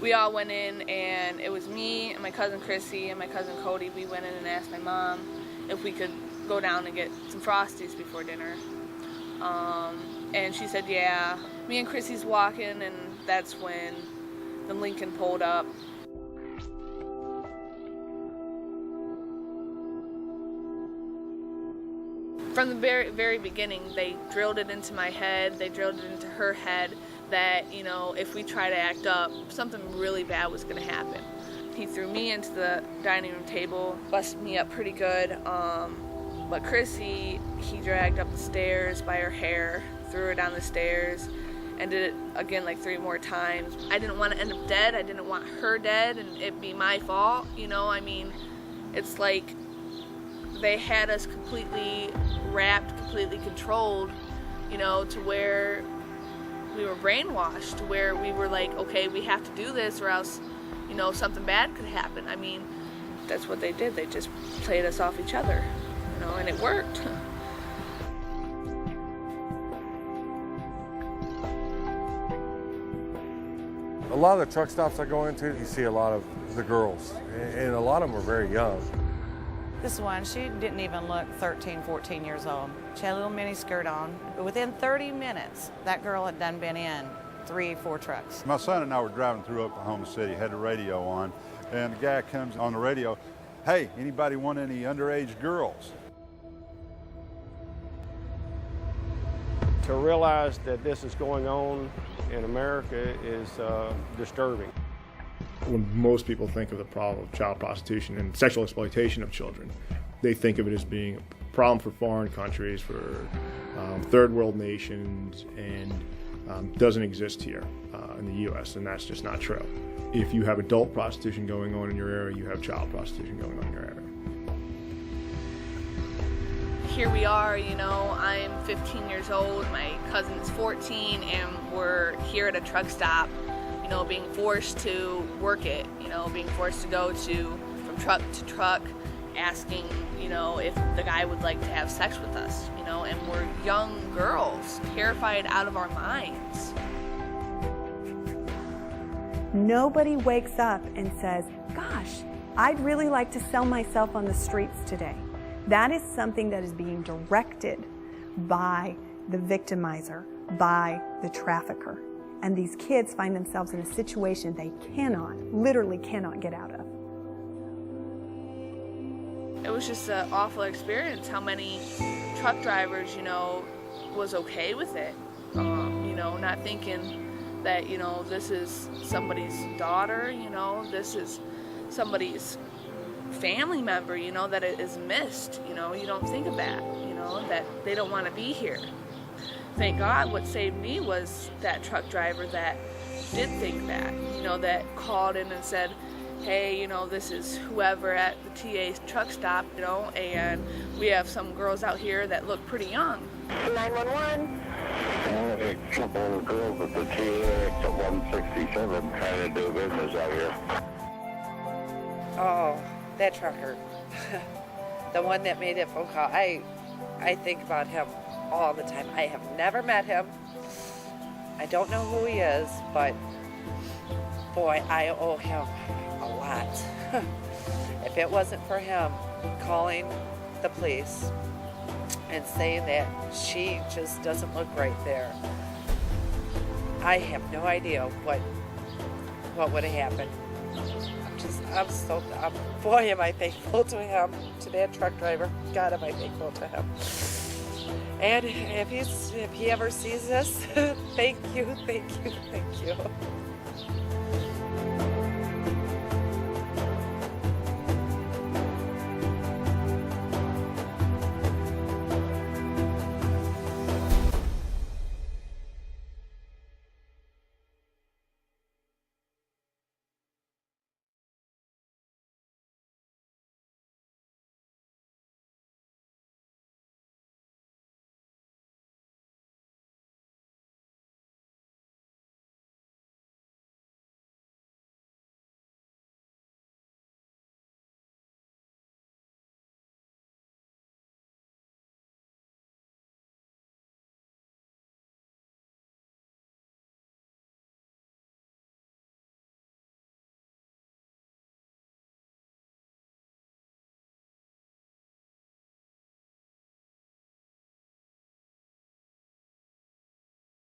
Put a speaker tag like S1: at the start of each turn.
S1: We all went in, and it was me and my cousin Chrissy and my cousin Cody. We went in and asked my mom if we could go down and get some Frosties before dinner. And she said, yeah. Me and Chrissy's walking, and that's when the Lincoln pulled up. From the very, very beginning, they drilled it into my head, they drilled it into her head that, you know, if we try to act up, something really bad was going to happen. He threw me into the dining room table, busted me up pretty good, but Chrissy, he dragged up the stairs by her hair, threw her down the stairs, and did it again like 3 more times. I didn't want to end up dead, I didn't want her dead and it be my fault, you know, I mean, it's like they had us completely wrapped, completely controlled, you know, to where we were brainwashed, to where we were like, okay, we have to do this or else, you know, something bad could happen. I mean, that's what they did. They just played us off each other, you know, and it worked.
S2: A lot of the truck stops I go into, you see a lot of the girls, and a lot of them are very young.
S3: This one, she didn't even look 13, 14 years old. She had a little mini skirt on. But within 30 minutes, that girl had done been in 3, 4 trucks.
S4: My son and I were driving through Oklahoma City, had the radio on, and the guy comes on the radio, hey, anybody want any underage girls?
S5: To realize that this is going on in America is disturbing.
S6: When most people think of the problem of child prostitution and sexual exploitation of children, they think of it as being a problem for foreign countries, for third world nations, and doesn't exist here in the U.S., and that's just not true. If you have adult prostitution going on in your area, you have child prostitution going on in your area.
S1: Here we are, you know, I'm 15 years old, my cousin's 14, and we're here at a truck stop, you know, being forced to work it, you know, being forced to go from truck to truck, asking, you know, if the guy would like to have sex with us, you know, and we're young girls, terrified out of our minds.
S7: Nobody wakes up and says, gosh, I'd really like to sell myself on the streets today. That is something that is being directed by the victimizer, by the trafficker. And these kids find themselves in a situation they literally cannot get out of.
S1: It was just an awful experience how many truck drivers, you know, was okay with it. You know, not thinking that, you know, this is somebody's daughter, you know, this is somebody's family member, you know, that it is missed, you know, you don't think of that, you know, that they don't want to be here. Thank God what saved me was that truck driver that did think that, you know, that called in and said, hey, you know, this is whoever at the TA's truck stop, you know, and we have some girls out here that look pretty young.
S8: 911.
S9: A couple of girls at the TA at 167 trying to do business out here.
S3: Oh, that trucker. The one that made that phone call. I think about him all the time. I have never met him. I don't know who he is, but boy, I owe him a lot. If it wasn't for him calling the police and saying that she just doesn't look right there, I have no idea what would have happened. Boy, am I thankful to him, to that truck driver. God, am I thankful to him. And if he ever sees this, thank you, thank you, thank you.